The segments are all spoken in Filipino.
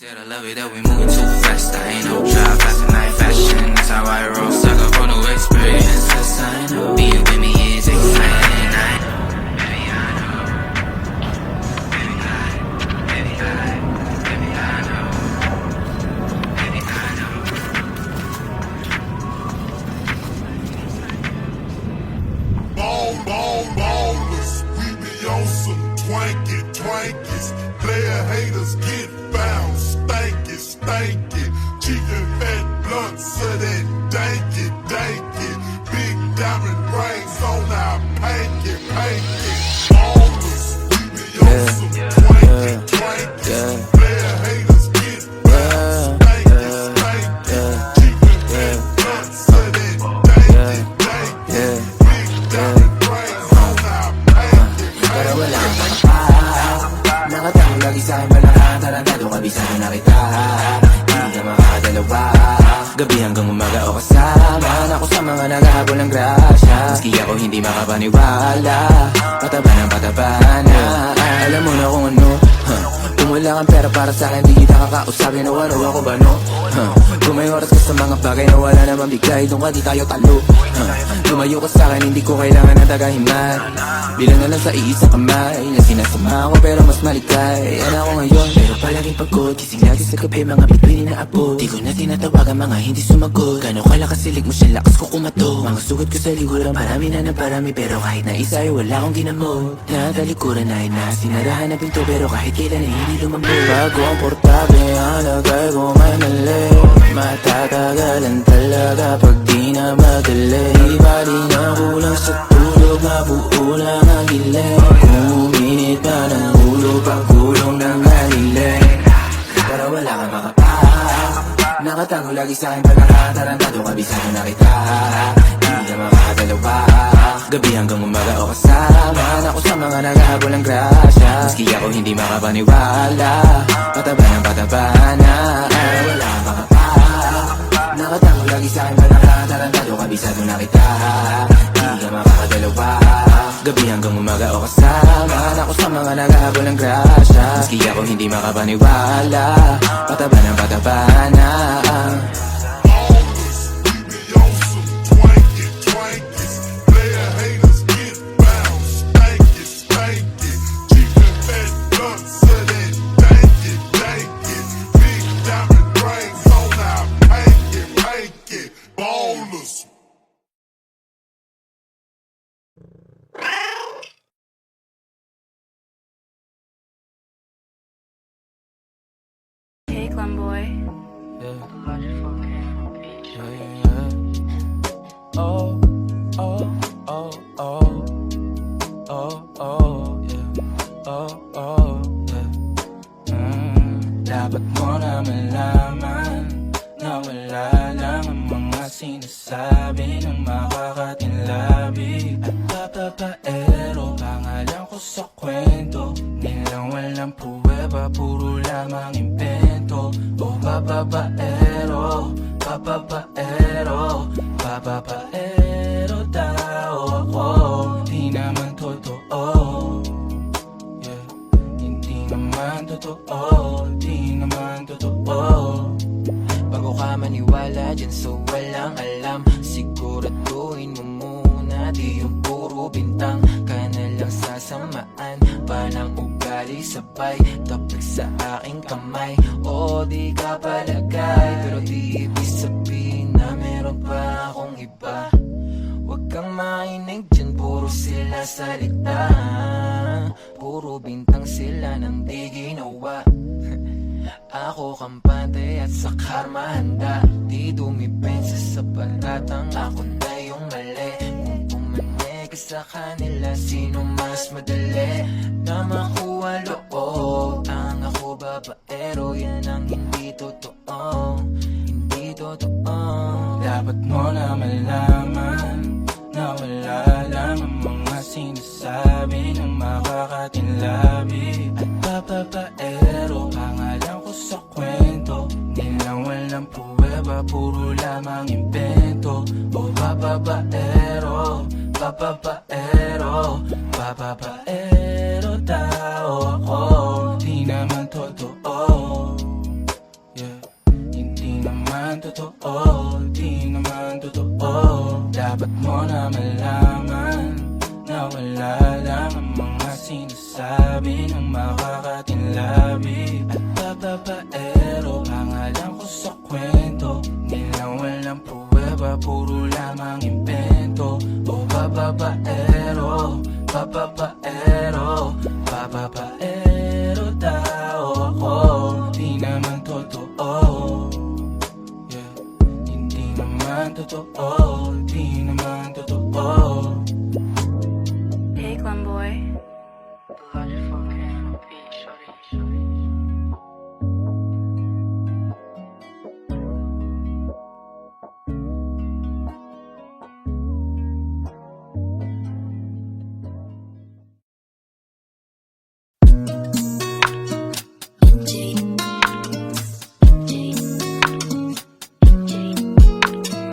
Said I love it that we moving too fast. I ain't no drive fast and night fashion. That's how I roll. Suck up on new experiences. I know being with me is exciting. I know, baby, I know. Baby, baby, baby, I know. Baby, I know. Ballers, we be on some twankies. Player haters get found, stanky. Cheap and fat blunts of that danky. Big diamond rings on our panky. Ballers, we be on some twankies. Player haters get found, stanky. Cheap and fat blunts of that danky. Big diamond rings on our panky. Pero wala kang pa. Nakatago lagi sa'kin malakas. Tarantado kabisado na kita. Hindi ka makakadalawa. Gabi hanggang umaga o kasama ako sa mga naghahabol ng grasya. Maski ako hindi makapaniwala. Pataba na. Alam mo na kung ano, kung wala kang pera para sa'kin, di kita kakausapin o ano ako ba no? Kung may oras ka sa mga bagay na wala naman bigay, doon ka di tayo talo. Lumayo ka sa'kin, hindi ko kailangan ng tagahimay. Bilang na lang sa iisang kamay na sinasama ko pero mas maligay. Yan ako ngayon, pero palaging pagod. Gising lagi sa gabi, mga bituin na abo. Di ko na tinatawagan, mga hindi sumagot. Gano'n kalakas silig mo siya, lakas ko kumato. Mga sugat ko sa likuran, parami na ng parami. Pero kahit na isa ay wala akong ginamot. Natalikuran na sinarahan na pinto, pero kahit kailan ay hindi lumambot. Bago ang portable, ang lagay ko may mali. Matatagalan talaga pag di na madali. Bali na kulang sa tulog, mabuo lang ang giling. Kuminit pa ng ulo, pagkulong ng haliling. Pero wala kang makapak. Nakatago lagi sa'kin pagkaka. Tarantado kabisado na kita. Hindi ka makakadalawa. Gabi hanggang umaga o kasama ako sa mga naghahabol ng grasya. Maski ako hindi makapaniwala. Pataba na. Pero wala kang makapak. Nakatago lagi sa'kin pagkaka. Tarantado kabisado na kita. Hindi ka makakadalawa. Gabi hanggang umaga o kasama ako sa mga naghahabol ng grasya. Maski ako hindi makapaniwala. Pataba na. Ballers, we be on some twankies. Player haters get found, stanky. Cheap and fat blunts of that danky. Big diamond rings on our panky. Ballers. Hey, Glum Boy. Dapat mo na malaman na wala lang ang mga sinasabi ng makakatinlabi. At papapaero, pangalan ko sa kwento. Nilang walang pruweba, puro lamang impento. O papapaero daw ako. Di naman totoo. Hindi naman totoo. Bago ka maniwala dyan so walang alam, siguraduhin mo muna di yung puro bintang. Ka na lang sasamaan pa ng ugali sabay tapik sa aking kamay. O di ka palagay, pero di ibig sabihin na meron pa akong iba. Huwag kang mainig dyan, puro sila salita. Puro bintang sila nang di ginawa. Ako kampante at sa karma handa. Di dumipensa sa patatang ako na yung mali. Kung pumanig sa kanila, sino mas madali na makuha loob? Ang ako babaero, yan ang hindi totoo. Dapat mo na malaman na wala lang ang mga sinasabi ng makakatinlabi. At papapaero, pangalan ko sa kwento. Nilang walang pruweba, puro lamang impento. O papapaero daw ako. Di naman totoo. totoo, di naman totoo. Dapat mo na malaman na wala lang ang mga sinasabi ng makakatinlabi. At bababaero, pangalan ko sa kwento, nilang walang pruweba, puro lamang invento. O bababaero, bababaero, bababaero daw ako, di naman totoo. Yeah, hindi naman totoo, di naman totoo. Hey, Clem boy.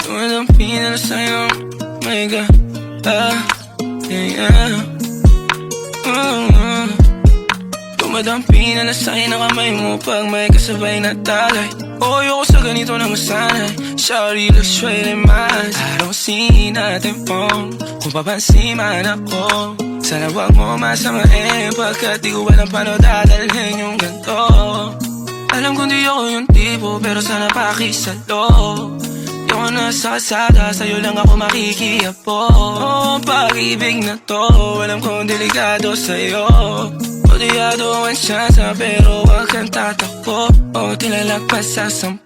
Tumadampi na sa'yo, my God, yeah. Tumadampi na sa'yo na kamay mo pag may kasabay na tagay. O ayoko sa ganito na masanay. Sorry, look straight in my eyes. I don't see nothing wrong kung papansin man ako. Sana wag mo masamain pagkat di ko alam paano dadalhin yung ganito. Alam kong di ako yung tipo pero sana pakisalo. Di ako nasa kasada, sa'yo lang ako makikiapo. Oh, pag-ibig na to, alam kong delikado sa'yo. O di ato ang syansa pero wag kang tatakbo. O tilalagpas sa 10,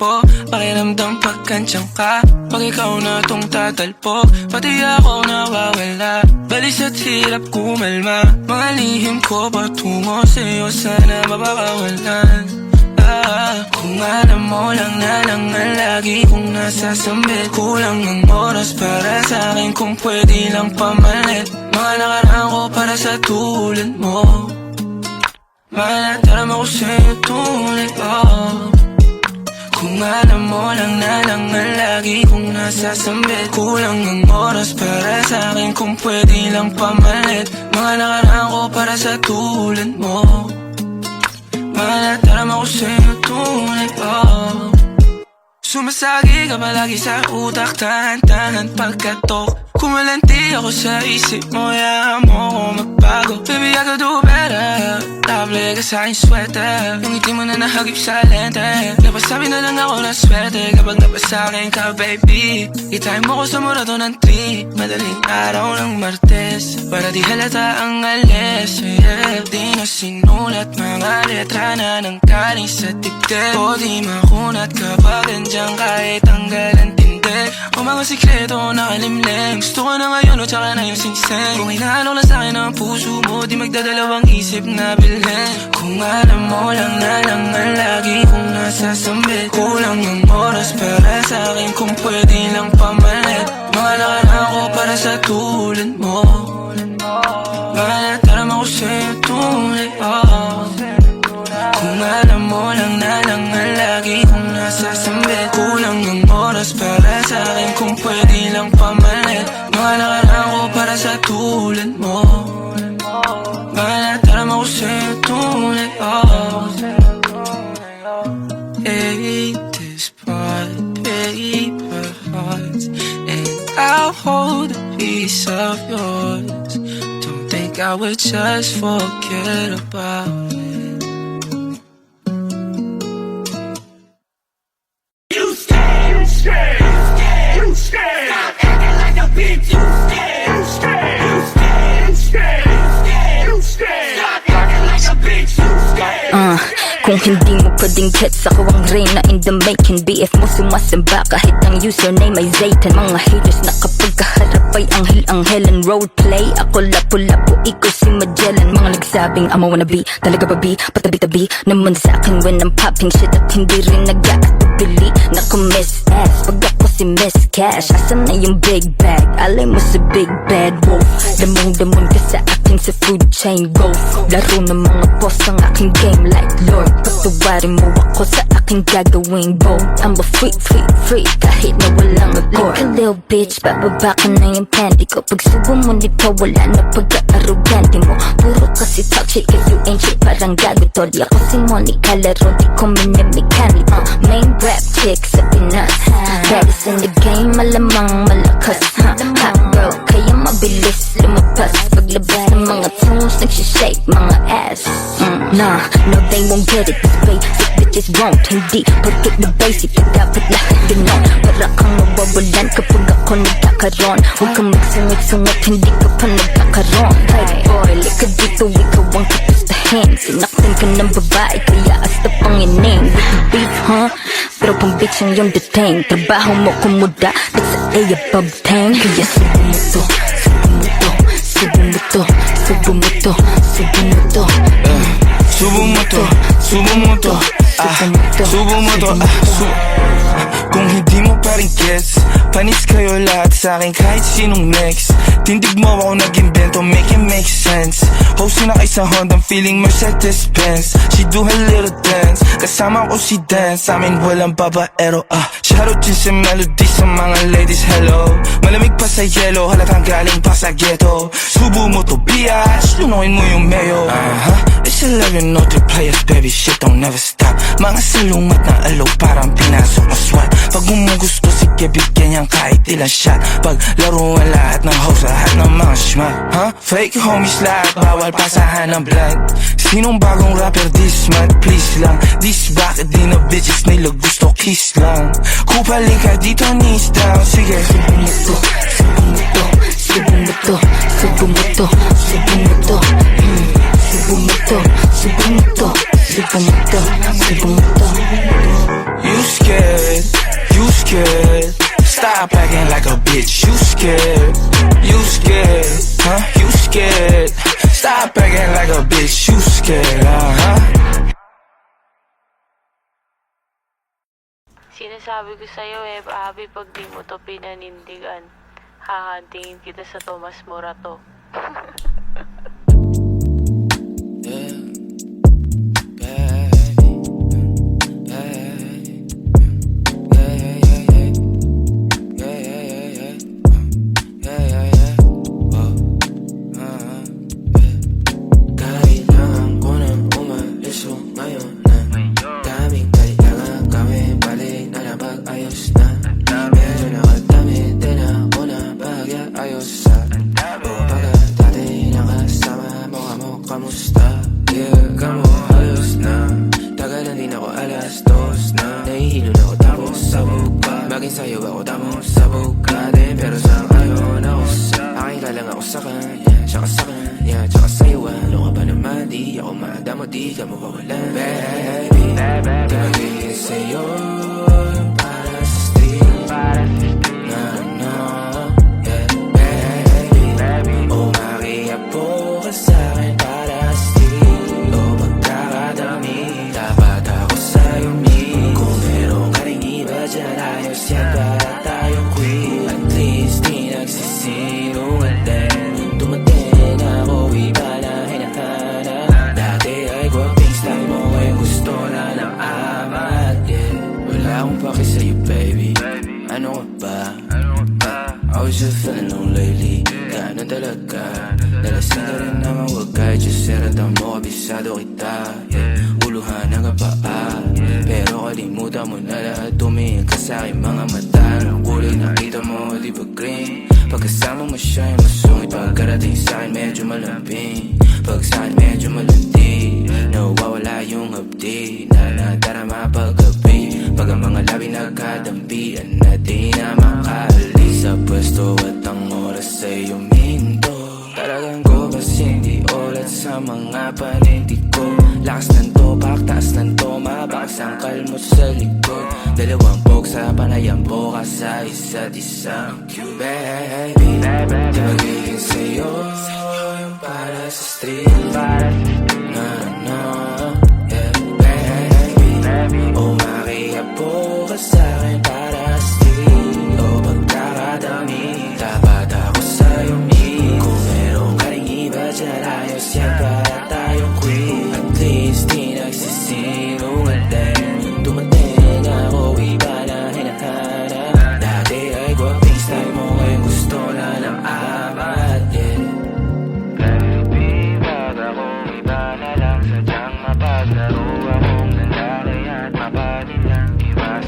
pakiramdam pagkansyang ka. Pag ikaw na tong tatalpok, pati ako nawawala. Balis at hirap kumalma, mga lihim ko patungo sa'yo, sana mapakawalan. Kung alam mo lang na lang ang lagi kong nasasambit. Kulang ang oras para sa akin kung pwede lang pamalit. Mga nakaraan ko para sa tulad mo. Malataram ako sa'yo tulad ko. Kung alam mo lang na lang ang lagi kong nasasambit. Kulang ang oras para sa akin kung pwede lang pamalit. Mga nakaraan ko para sa tulad mo. Malataram ako sa'yo tunay ko. Sumasagi ka palagi sa utak, tahan-tahan pagkatok. Kumalanti ako sa isip mo, hayaan mo ako magbago. Baby, I could do better. Table ka sa aking sweater, yung ngiti mo na nahagip sa lente. Napasabi na lang ako na swerte kapag napasakin ka, baby. Itain mo ko sa murato ng 3, madaling araw ng Martes, para di halata ang alis. Yeah, di na sinulat mga letra na nang galing sa dibdib. O di makunat kapag andyan kahit tanggalan tindi. O mga sikreto nakalimlim, gusto ko na ngayon o tsaka na yung singsing. Kung hinahanok lang sa'kin ang puso mo, di magdadalawang isip na bilhin. Kung alam mo lang na lang ang lagi kong nasasambit. Kulang ang oras para sa'kin kung pwede lang pamalit. Mga nakaraan ko para sa tulad mo. Malataram ako sa'yo tulad ko. Kung alam mo lang na lang ang lagi kong nasasambit. Kulang ang oras para sa'kin kung pwede lang pamalit. Mga nakaraan ko para sa tulad mo. Malataram ako sa'yo tulad ko. Hey, this part, paper hearts, and I'll hold a piece of yours. Don't think I would just forget about it. You scared, you scared. Stop acting like a bitch, you scared. You scared, you scared, you scared. You scared. Stop acting like a bitch, you scared. Kung hindi mo pwedeng gets, ako ang reyna in the making. BF mo sumasamba kahit ang username ay Zaytan. Mga haters na kapag kaharap ay anghel-anghelan. Roleplay, ako lapu-lapu, ikaw si Magellan. Mga nagsabing I'm a wannabe, talaga ba bi? Patabi-tabi naman sa akin when I'm popping shit. At hindi rin nag-aatubili na ko miss ass pag ako si Miss Cash. Asan na yung big bag? Alay mo sa big bad wolf. Damong-damon ka sa akin sa food chain golf. Laro ng mga boss ang aking game like Lord. Patawarin mo ako sa aking gagawing bold. I'm a freak kahit na walang accord. Like a little bitch, bababa ka na yung panty ko. Pag subo mo nito, wala na pagka-arrogante mo. Puro kasi talk shit cause you ain't shit, parang gago tol. Ako si Monica Laro, di ko minimechanic. Main rap chick sa Pinas. Baddest in the game, malamang malakas. Hot girl, kaya mabilis lumabas. Paglabas ng mga tunes, nagsishake mga ass. Nah, no they won't get it. This basic bitches won't. Hindi porkit na basic, dapat lahat ganon. Para kang mawawalan kapag ako nagkakaroon. Huwag kang magsungot-sungot, hindi ka pa nagkakaroon. Hey boy, lika dito, ikaw ang kapustahin. Sinaktan ka ng babae, kaya asta pangining. With the beef, huh? Pero pang bitch ang iyong dating. Trabaho mo kumuda, that's a above 10. Kaya subo mo to, subo mo to, subo mo to, subo mo to, subo mo to. Subo mo to, subo mo to, subo mo to, Kung hindi mo pa rin gets, panis kayo lahat sa akin kahit sinong next. Tindig mo ako nag-invento, make it make sense. Host na kay sa Honda, I'm feeling Mercedes-Benz. She do her little dance, kasama ko si Dance. Sa amin walang babaero, Shoutout din sa melody sa mga ladies, hello. Malamig pa sa yelo, halatang galing pa sa ghetto. Subo mo to, biatch, lunuin mo yung mayo. It's 11, no to players, baby, shit don't never stop. Mga salungat na alo, parang pinasok na SWAT. Pag umugusto, sige bigyan niyang kahit ilang shot. Pag laruan lahat ng host, lahat ng mga schmat. Fake homies lahat, bawal pasahan ng blood. Sinong bagong rapper this month, please lang. This bakit di na bitches nila gusto kiss lang. Kupaling ka dito, knees down, sige. Subo mo to, subo mo to, subo mo to, subo mo to, subo mo to. Subo mo to, subo mo to, subo mo to, subo mo to. You scared, you scared. Stop acting like a bitch, you scared. You scared, you scared. Stop acting like a bitch, you scared, Sinasabi ko sa'yo Abby, pag di mo to pinanindigan, hahantingin kita sa Tomas Morato.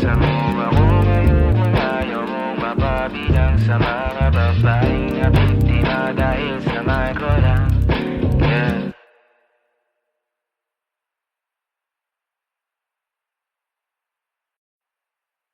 Asa mo ako ngayon kung ayaw mong mapabilang sa mga babaeng na biktima dahil sa micro lang. Yeah.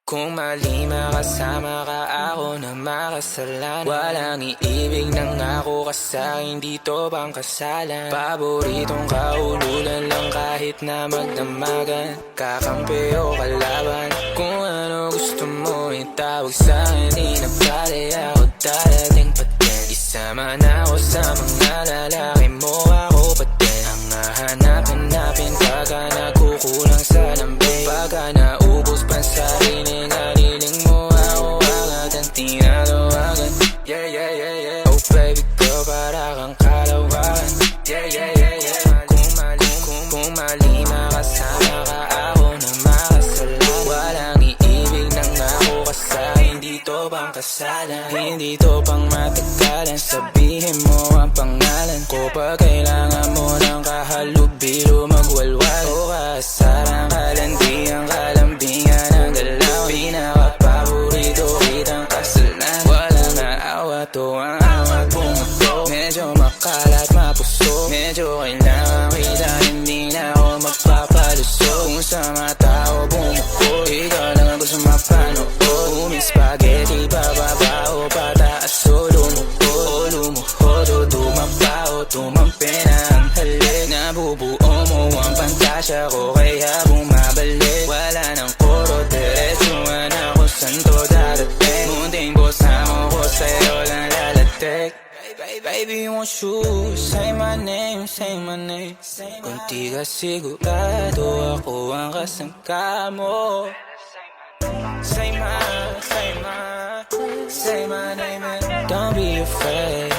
Kung mali makasama ka, ako na makasalanan. Walang iibig ng ako ka sa'kin, dito bang kasalan? Paboritong kaululan lang kahit na magdamagan. Kakampi o kalaban, kung ano gusto mo itawag sa'kin. Di na pala ako darating pa din. Isama na ako sa mga lalaki mo, ako pa din. Ang hahanap-hanapin pagka nagkukulang sa lambing. Pagka naubos pa sa sarili naliling mo, ako agad ang tinatawagan. Yeah, yeah, yeah, yeah. Oh baby girl, para kang kalawakan. Yeah, yeah, yeah, yeah. Kung mali makasama ka, ako na makasalan. Walang iibig ng ako ka sa'kin, dito bang kasalan? Hindi to pang matagalan, sabihin mo ang pangalan ko. Pag kailangan mo ng kahalubilo, magwalwal o kaasarang kalandiang kalambingan ang galaw. Pinaka-paborito kitang kasalan. Walang naawa to ang awat pumato. Medyo makalat mapuso, medyo kailangan kita, hindi na ako magpapaluso. Kung sa mga tao bumuko, ikaw lang ang gusto mapanood. Uming spaghetti, bababa o pataas o lumuhod o tumapa o tumampi na ang halik. Nabubuo mo ang pantasya ko, kaya bumabalik. Wala nang koro, diretsuhan ako saan to darating. Munting bosamo ko sa'yo lang lalatik. Baby, won't you say my name, say my name. Kung di ka sigurado, ako ang kasangka mo. Say my name and don't be afraid.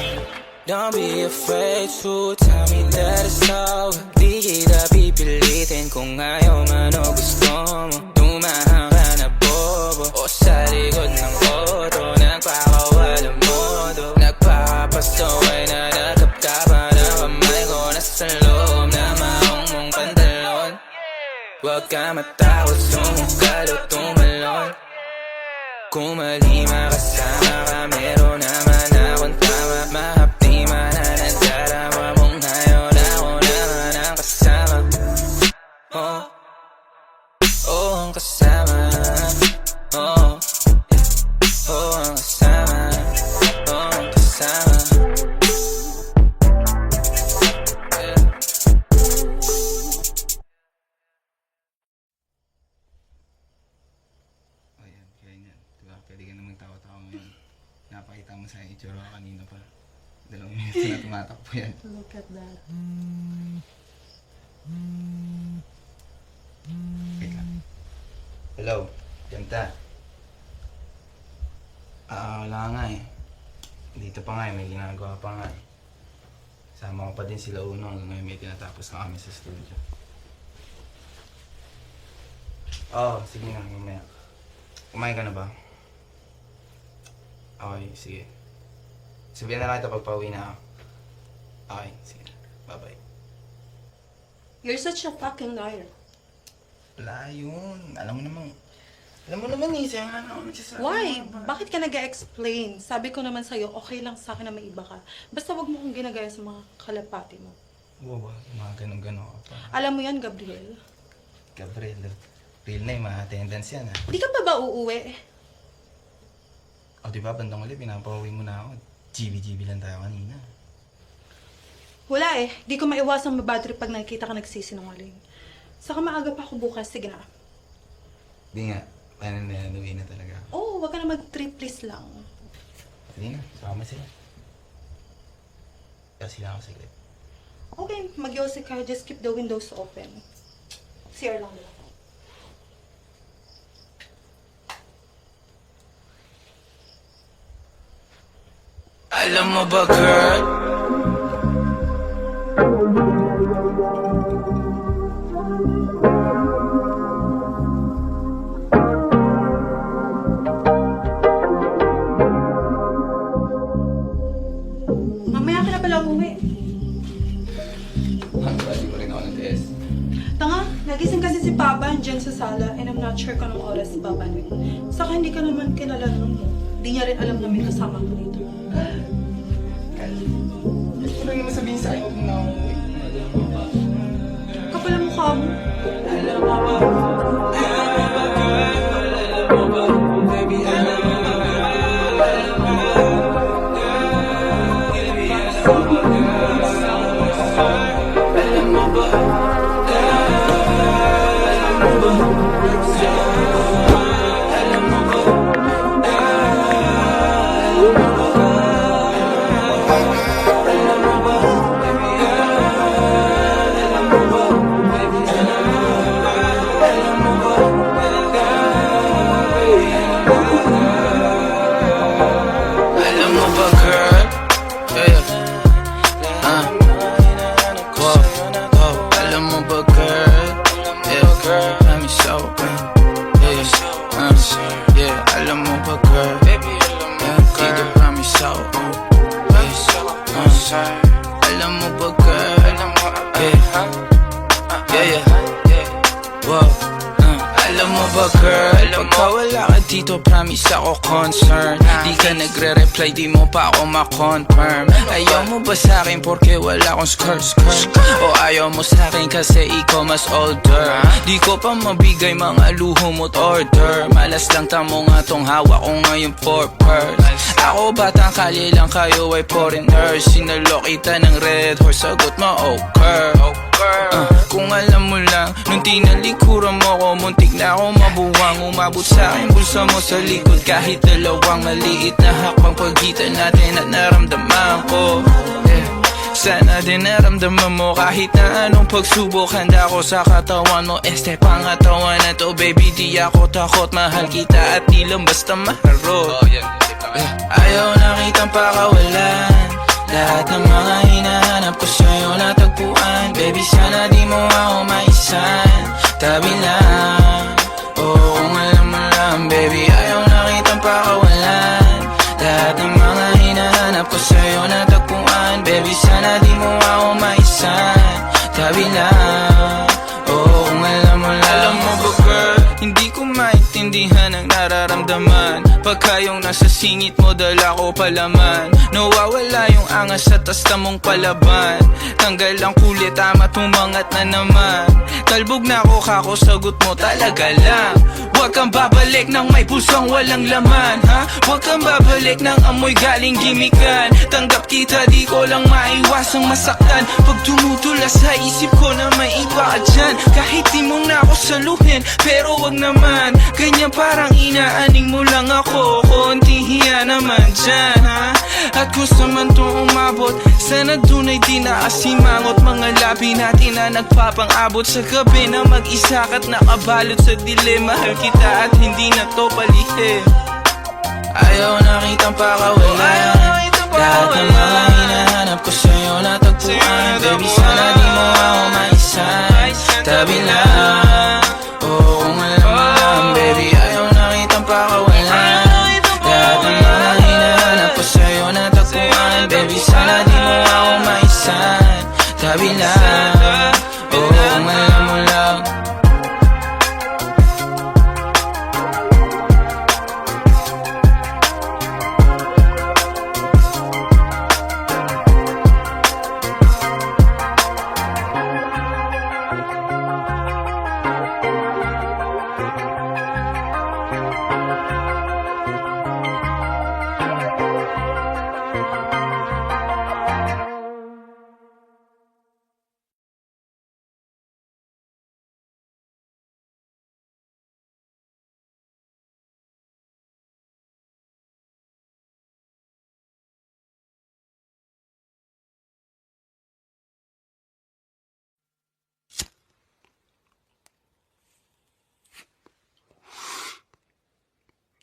Don't be afraid to tell me that it's over. Di kita pipilitin kung ayaw man o gusto mo. Tumahan ka na bobo o sa likod ng auto, nagpakawalang modo. Nagpapastoy na nakapkapan ang kamay ko nasa loob na maong mong pantalon. Huwag ka matakot, sumukal o tumalon. Kung mali makasama ka, meron naman akong tama. Mahapdi man na nadarama mong ngayon, ako naman ang kasama. Oh, oh ang kasama. Oh, oh ang kasama. Oh ang kasama. Yeah. Ayan, kaya nga. Diba? Pwede ka namang tawa-tawa ngayon. Napakita mo sa itsura ko kanina pa. 2 minutes na tumatakbo yan. Look at that. Wait lang. Hello, Janta. Wala nga eh. Dito pa nga eh, may ginagawa pa nga eh. Sama ko pa din sila Uno hanggang ngayon may tinatapos na kami sa studio. Sige nga, mamaya. Kumain ka na ba? Okay, sige. Sabihin na lang ito pag pauwi na ako. Okay, sige. Bye-bye. You're such a fucking liar. Wala yun. Alam mo naman eh, siya nga na ako nagsasabi. Why? Bakit ka nag-explain? Sabi ko naman sa'yo, okay lang sa akin na may iba ka. Basta wag mo kong ginagaya sa mga kalapati mo. Oo ba? Mga ganun-ganun ka pa. Alam mo yan, Gabriel. Gabriel, real na yung mga attendance yan ha. Di ka pa ba uuwi? O diba, bandang ulit, pinapauwi mo na ako. GB lang tayo kanina. Wala eh. Di ko maiwasang mabadrip pag nakikita ka nagsisinungaling. Saka maaga pa ako bukas. Sige na. Di nga, paano na uwi na talaga. Oh, wag ka na mag-trip please lang. Hindi na, sama sila. Kasi lang ako saglit. Okay, mag-yossi ka. Just keep the windows open. CR lang nila. Alam mo ba girl? Mamaya ka na pala umuwi. Bali ko rin ako ng test. Tanga, nagising kasi si Papa andyan sa sala and I'm not sure sure kung anong oras babalik. Saka hindi ka naman kilala nun mo. Di niya rin alam na may kasama ko dito. Ito lang naman sabihin sa akin, huwag mo na akong uwi. Kapal ang mukha mo. Alam mo ba, girl? Alam mo ba, girl? Let me show, alam mo ba, girl? Dito pa mi show, alam mo ba, girl? Wow. Alam mo ba, girl? Pagka wala ka dito, promise ako concern. Di ka nagre-reply, di mo pa ako ma-confirm. Ayaw mo ba sa'kin porque wala akong skirt? O ayaw mo sa'kin kasi ikaw mas older? Di ko pa mabigay mga luho mo't order. Malas lang tamo nga tong hawak ko ngayon for purse. Ako batang kali lang, kayo ay foreigners. Sinalo kita ng red horse, sagot mo okay. Kung alam mo lang, nung tinalikuran mo ko, muntik na ako mabuwang. Umabot sa akin bulsa mo sa likod, kahit dalawang maliit na hakbang pagitan natin at naramdaman ko. Sana din naramdaman mo kahit na anong pagsubok. Handa ko sa katawan mo, este pangatawan na to. Baby, di ako takot, mahal kita at di lang basta maharot. Ayaw na kitang pakawalan, lahat ng mga hinahanap ko sa'yo natagpuan. Baby, sana di mo ako maisan, tabi lang. Oo, kung alam mo lang, baby, ayaw na kitang pakawalan, lahat ng mga hinahanap ko sa'yo natagpuan. Baby, sana di mo ako maisan, tabi lang. Oo, kung alam mo lang. Alam mo ba, girl, hindi ko maintindihan ang nararamdaman pagka yung nasa singit mo, dala ko palaman. Nawawala yung angas sa tasta mong palaban. Tanggal ang kulit, tama tumangat na naman. Talbog na ako, kako, sagot mo talaga lang. Huwag kang babalik ng may pusong walang laman, ha? Huwag kang babalik ng amoy galing gimikan. Tanggap kita, di ko lang maiwasang masaktan. Pag tumutula sa isip ko na may iba ka dyan, kahit di mo na ako saluhin, pero wag naman ganyan, parang inaaning mo lang ako. Konti hiya naman dyan, ha? At gusto man to umabot, sana dunay di naasimangot. Mga labi natin na nagpapang-abot sa gabi na mag-isa ka't nakabalot sa dilim. Mahal kita at hindi na to palihim. Ayaw na kitang pakawalan, lahat ng mga hinahanap ko sa'yo natagpuan. Baby, sana di mo ako maisan, tabi lang. Oo, kung alam mo lang, baby, ayaw na kitang pakawalan, lahat ng mga hinahanap ko sa'yo natagpuan. Baby, sana di mo ako maisan, tabi lang. Oo, kung alam mo lang.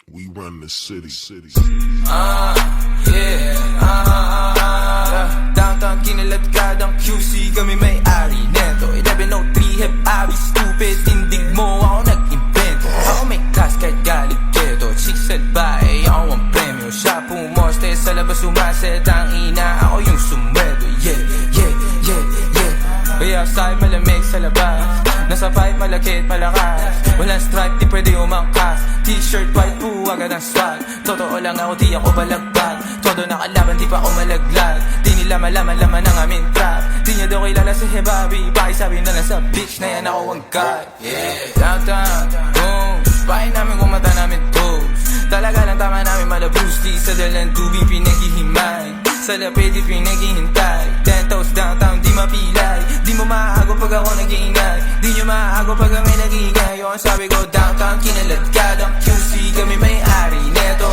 We run the city. Downtown kinaladkadang QC, kami may-ari neto. 1103 hep abi stupid, tindig mo ako nag-invento. Ako may class kahit galit keto, chicks at bae, ako ang premyo. Siya pumoste sa labas, umaset ang ina, ako yung sumweldo. Yeah. Kaya outside malamig sa labas, Nasa pipe, malakit, malakas. Walang stripe, di pwede umangkas. T-shirt, white po, agad ang swag. Totoo lang ako, di ako balagbag. Todo nakalaban, di pa ako malaglag. Di nila malaman, laman ang aming trap. Di niya daw kilala si Hebabi. Pakisabi na lang sa bitch na yan ako ang god. Downtown, boom. Bahay namin kung mata namin toes. Talaga lang tama namin mala Bruce Lee. Sa dalang tubig pinaghihimay. Sa lapid di pinaghihintay. 10 toes downtown di mapilay. Di mo maago pag ako nag-iingay. Di nyo maago pag kami nag-iingay. Yung sabi ko downtown kinaladkad ang QC. Kami may-ari neto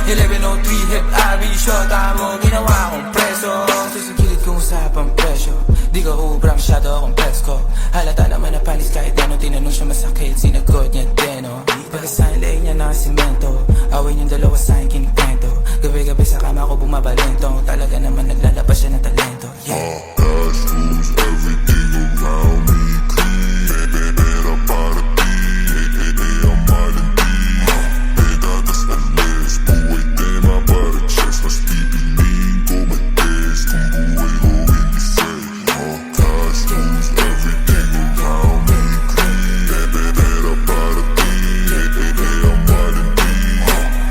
1103 hip abi. Shota mo ginawa kong preso. Sa gilid kong usapang presyo. Di ka ubra masyado akong presko. Halata naman na panis kahit ano. Tinanong siya masakit, sinagot niya deno. Pagkasahin lay niya na simento. Awin yung dalawa sa akin kinikwento. Gabi-gabi sa kama ko bumabalento. Talaga naman naglalabas siya ng talento. Cash rules everything around me. Clean, pera para ti. Ang malandi. Pedadas alis. Buhay tema para chest. Mas pipiliin ko mag-test. Kung buhay ko hindi safe. Cash rules everything around me. Clean, pera para ti. Ang malandi.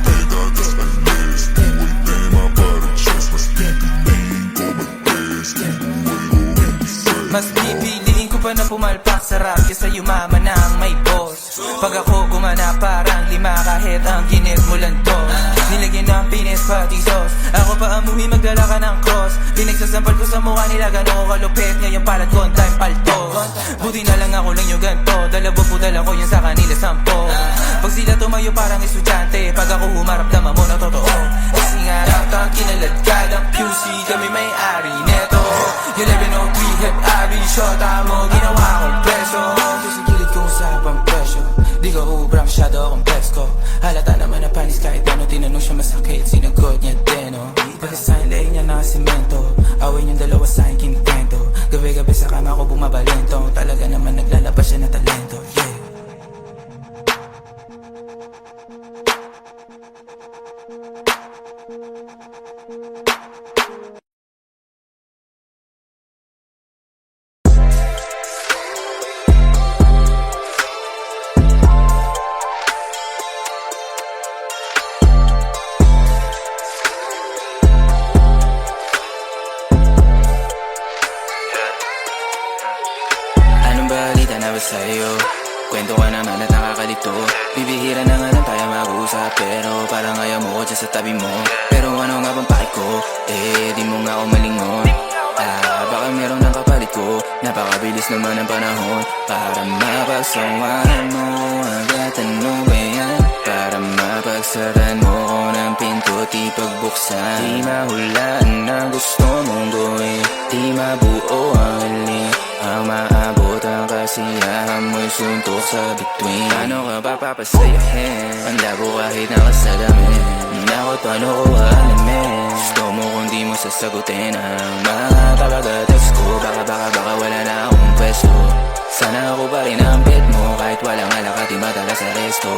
Pedadas alis. Buhay tema para chest. Mas pipiliin ko mag-test. Kung buhay ko hindi safe. Mas pipiliin ko pa na pumalpak sa rap kesa yumaman na ang may boss. Pag ako gumana parang lima kahit ang ginit mo lang dos. Nilagyan ng pinis pati sauce. Ako pa amuhi magdala ka ng cross. Pinagsasampal ko sa mukha nila gano'n ko kalupit. Ngayon parang time paltos. Buti na lang ako lang yung ganto. Dalawa po dala ko yun sa kanila 10. Pag sila tumayo parang estudyante. Pag ako humarap naman mo na totoo. Kasi nga downtown kinaladkad ang QC. Kami may-ari neto 1103 hip abi. Shota mo ginawa kong preso. Sa gilid kong usapang presyo. Di ka ubra masyado akong presko. Halata naman na panis kahit ano. Tinanong siya masakit, sinagot niya deno. Pagkasahin lay niya na simento. Awin yung dalawa sa akin kinikwento. Gabi-gabi sa kama ko bumabalento. Talaga naman naglalabas siya ng talento. Anong balita na ba sa'yo? Kwento ka naman at nakakalito. Bibihira na nga lang tayo mag-usap. Pero parang ayaw mo ko dyan sa tabi mo. Pero ano nga bang pake ko? Di mo nga ako malingon. Baka meron ng kapalit ko. Napakabilis naman ang panahon. Para mapagsawahan mo agad, ano ba yan? Para mapagsaran mo ko ng pinto, di pagbuksan. Di mahulaan na gusto mong gawin. Di mabuo ang hali. Ang maabot ang kasiyahan mo'y suntok sa bituin. Paano ka ba papasayahin? Ang labo kahit nakasalamin. Nakot paano ko aalamin? Gusto mo kung di mo sasagutin ang mga kabagatas ko. Baka wala na akong pwesto. Sana ako pa rin ang bet mo. Kahit walang alak at di madala sa resto.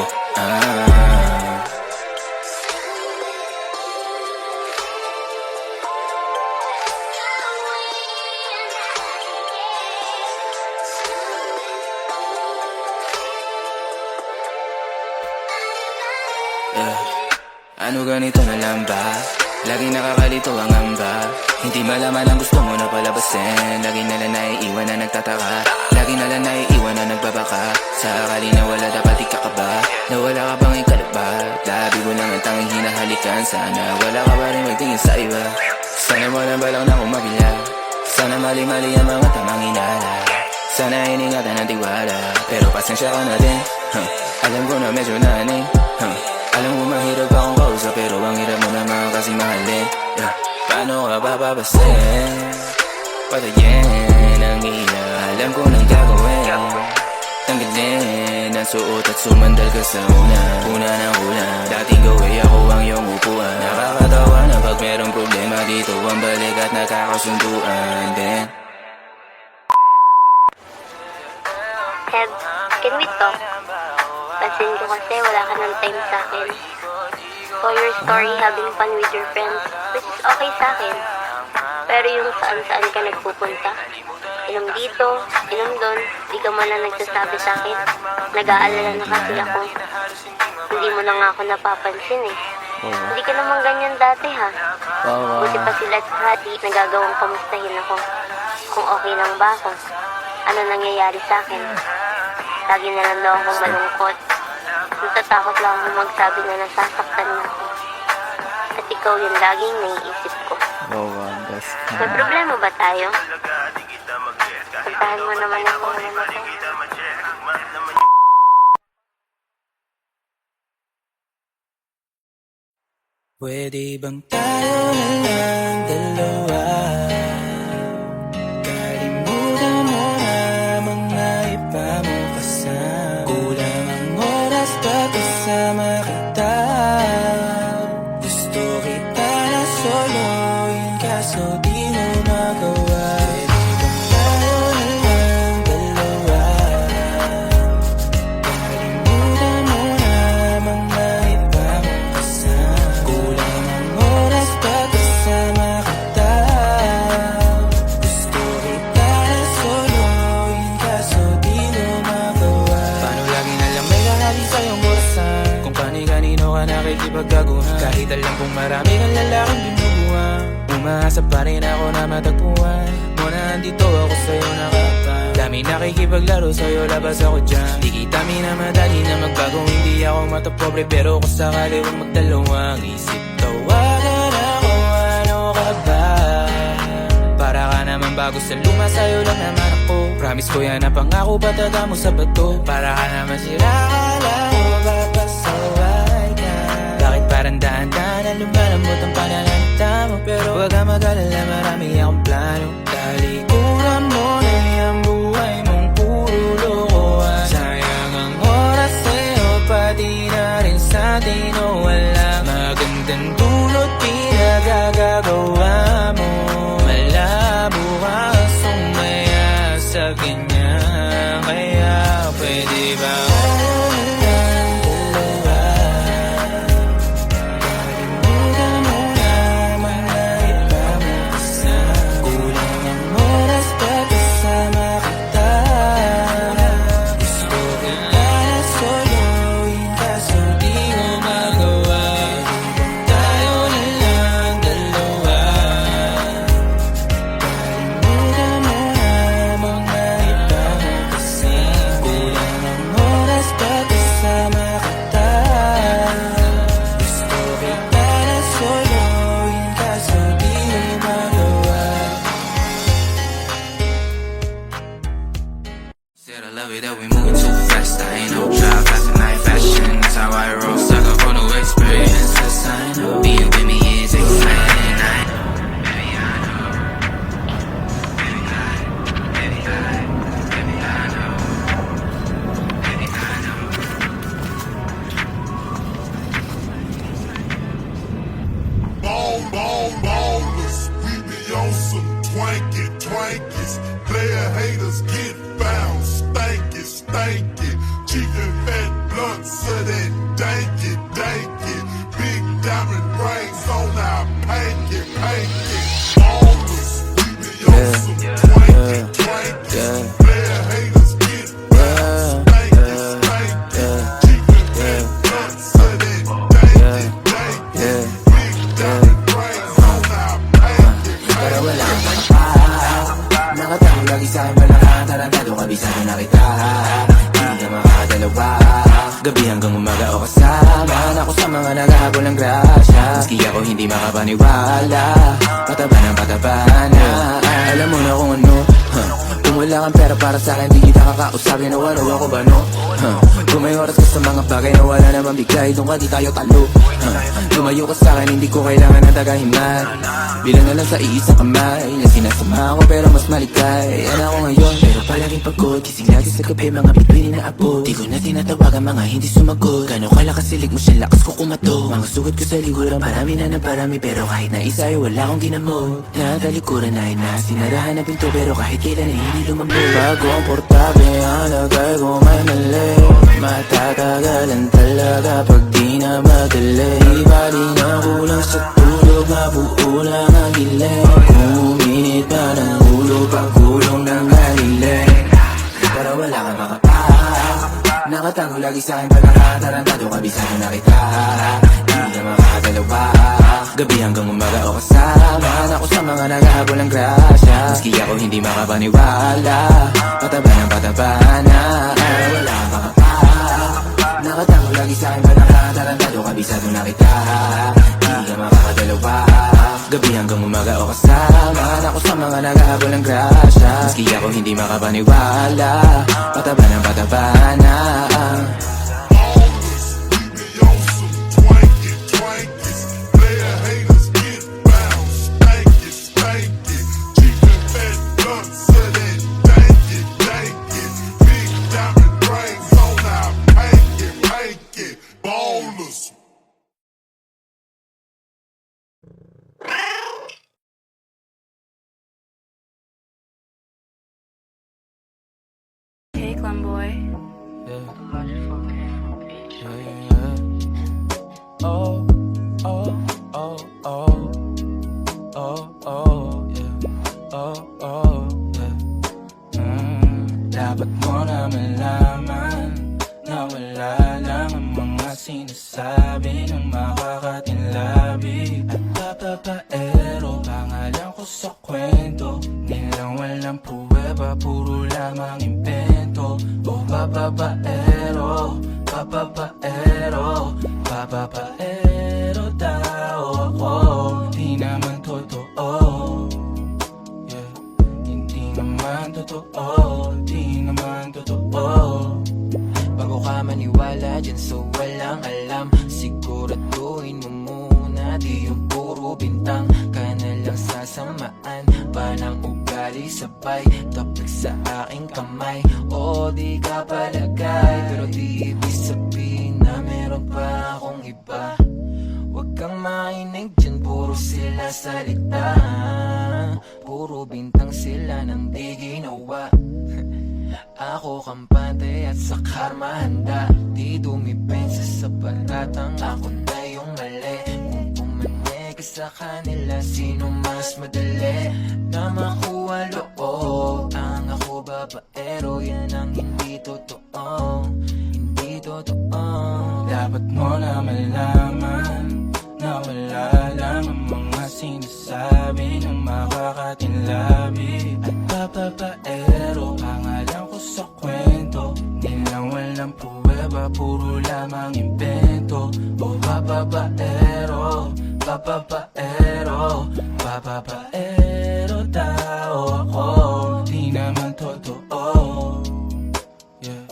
Ano ganito na lang ba? Laging nakakalito ang amba. Hindi malaman ang gusto mo na palabasin. Lagi na lang naiiwan na nagtataka. Lagi na lang naiiwan na nagbabaka. Sa akali na wala dapat ikakaba. Nawala ka bang ikalabat? Labi mo lang ang tanging hinahalikan. Sana wala ka pa rin magtingin sa iba. Sana walang balak na kumabila. Sana mali-mali ang mga tamang inala. Sana iningatan ang tiwala. Pero pasensya ka na din. Alam ko na medyo naning. Alam mo mahirap akong kausap. Pero ang hirap mo naman kasi mahalin. Paano ka ba babasin? Patayin ang ilaw. Alam ko nang gagawin. Tanggalin ang suot at sumandal ka sa una. Una ng ulan. Dating gawin ako ang iyong upuan. Nakakatawa na pag merong problema dito ang balik at nakakasunduan din. Seb, can we talk? Pansin ko kasi wala ka ng time sa akin. Saw your story having fun with your friends, which is okay sa akin. Pero yung saan-saan ka nagpupunta, Inom dito, inom doon, di ka man lang nagsasabi sa akin. Nag-aalala na kasi ako. Hindi mo na nga ako napapansin eh. Hindi ka naman ganyan dati ha. Buti pa sila at Hati, nagagawang kamustahin ako. Kung okay lang ba ako. Ano nangyayari sa akin? Lagi na lang daw akong malungkot. Natatakot lang akong magsabi na nasasaktan na ako. At ikaw yung laging naiisip ko. May problema ba tayo? Puntahan mo naman ako ngayon ako. Pwede bang tayo na lang dalawa? Kalimutan mo na mga iba mo kasama. Kulang ang oras pag kasama kita. Gusto kita na soloin kaso di mo magawa. Pwede bang tayo na lang dalawa? Kalimutan mo na mga iba mo kasama. Kulang ang oras pag kasama kita. Gusto kita na soloin kaso di mo magawa. Paano lagi na lang may lalaki sa'yong orasan? Kung kani-kanino ka nakikipagkaguhan. Kahit alam kong marami kang lalaking binubuhan. Umaasa pa rin ako na matagpuan mo na andito ako sa'yo nakapan. Dami nakikipaglaro sa'yo, labas ako dyan. Di kita minamadali na magbago. Hindi ako matapobre pero kung sakali huwag magdalawang isip. Tawagan ako, ano ka ba? Para ka naman bago sa luma, sa'yo lang naman ako. Promise ko yan na pangako, pataga mo sa bato. Para ka naman sila, akala ko papasaway ka. Bakit parang daan-daan na lumalambot ang pananalita mo? Pero wag ka mag-alala, marami akong plano. Talikuran mo na yung buhay mong puro lokohan. Sayang ang oras sa'yo, pati na rin sa atin. O wala magandang dulot, pinagagagawa mo. Malabo ka sumaya sa ganyan. Kaya pwede ba tayo na lang dalawa? Kalimutan mo na mga iba mo kasama. Kulang ang oras pag kasama kita. Gusto kita na soloin kaso di mo magawa. Tayo na lang dalawa. Kalimutan mo na mga iba mo kasama. Kulang ang oras pag kasama kita. Gusto kita na soloin kaso di mo magawa. Said I love it that we moving too fast. I ain't no drive, fast and night fashion. That's how I roll. Suck up on the experiences. I know being with me is exciting. I know, baby, I know. Baby, I know. Baby, I know. Baby, I know. Baby, I know. Ballers, we be on some twankies. Player haters get found, stanky. Chicken fat blunts of that danky. Big diamond rings on our panky. Ballers, we be on some twankies. Player haters get found, stanky. Chicken fat blunts of that danky. Big diamond rings on our panky. Pero wala kang pa. Nakatago lagi sa'kin malakas. Tarantado, kabisado na kita. Hindi ka makakadalawa. Gabi hanggang umaga o kasama ako sa mga naghahabol ng grasya. Maski ako hindi makapaniwala. Pataba ng pataba na. Alam mo na kung ano. Kung wala kang pera para sa'kin, di kita kakausapin. O ano ako ba no? Kung may oras ka sa mga bagay na wala naman bigay, doon ka di tayo talo. Lumayo ka sa'kin, hindi ko kailangan ng tagahimay. Bilang na lang sa iisang kamay na sinasama ko pero mas malikay. Yan ako ngayon pero palaging pagod. Gising lagi sa gabi, mga bituin na abo. Di ko na tinatawagan, mga hindi sumagot. Gano'n kalakas silig mo siya, lakas ko kumato. Mga sugat ko sa likuran, parami na ng parami. Pero kahit na isa ay wala akong ginamot. Natalikuran ay sinarahan ng pinto, pero kahit kailan ay hindi lumambot. Bago ang portable, ang lagay ko may mali. Matatagalan talaga pag di na madali. Ibali na kulang sa tulog, mabuo lang ang giling. Kung uminit pa ng ulo ulo pagkulong ng haliling Pero wala kang makapak Nakatago lagi sa'kin pa nakatarantado Kabisado na kita Hindi ka makakadalawa Gabi hanggang umaga o kasama Ako sa mga naghahabol ng grasya Maski ako hindi makapaniwala Pataba ng pataba na Wala kang makapak Nakatago lagi sa'kin pa nakatarantado Kabisado na kita Hindi ka makakadalawa Gabi hanggang umaga o kasama Ako sa mga naghahabol ng grasya Maski ako hindi makapaniwala Pataba ng pataba na Hey, Clem boy. Oh, oh, oh, oh, oh, oh, yeah, oh, oh, yeah. Dapat mo na malaman na wala lang ang mga sinasabi ng makakatinlabi at papapaero. Pangalan ko sa kwento, nilang walang pruweba, puro lamang impento. Oh, papapaero, papapaero, papapaero daw ako. Di naman totoo, yeah. Hindi naman totoo, di naman totoo. Bago ka maniwala dyan so walang alam, siguraduhin mo muna di yung puro bintang ka na lang sasamaan pa ng ugali sabay tapik sa aking kamay. O di ka palagay pero di ibig sabihin na meron pa akong iba. Huwag kang mainig dyan, puro sila salita, puro bintang sila nang di ginawa. Ako kampante at sa karma handa, di dumipensa sa paratang ako na yung mali. Kung pumanig ka sa kanila, sino mas madali na makuha loob? Ang ako babaero, yan ang hindi totoo, hindi totoo. Dapat mo na malaman na wala lang ang mga sinasabi ng makakatinlabi at papapaero. Pangalan ko sa kwento, nilang walang pruweba, puro lamang impento. O papapaero, papapaero, papapaero daw ako. Di naman totoo, yeah.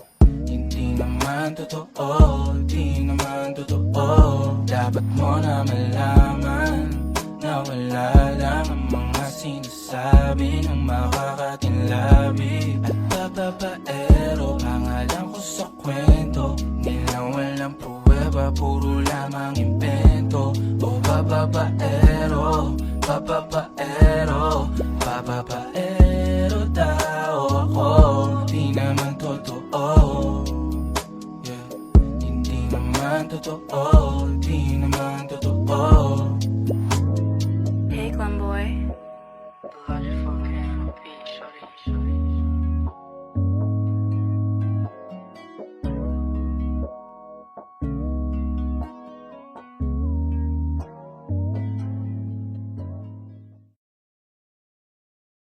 Hindi naman totoo, di naman totoo. Dapat mo na malaman na wala lang ang mga sinasabi ng makakatinlabi at papapaero. Pangalan ko sa kwento, nilang walang pruweba, puro lamang impento. O papapaero, papapaero, papapaero daw ako. Di naman totoo, yeah. Hindi naman totoo, di naman totoo.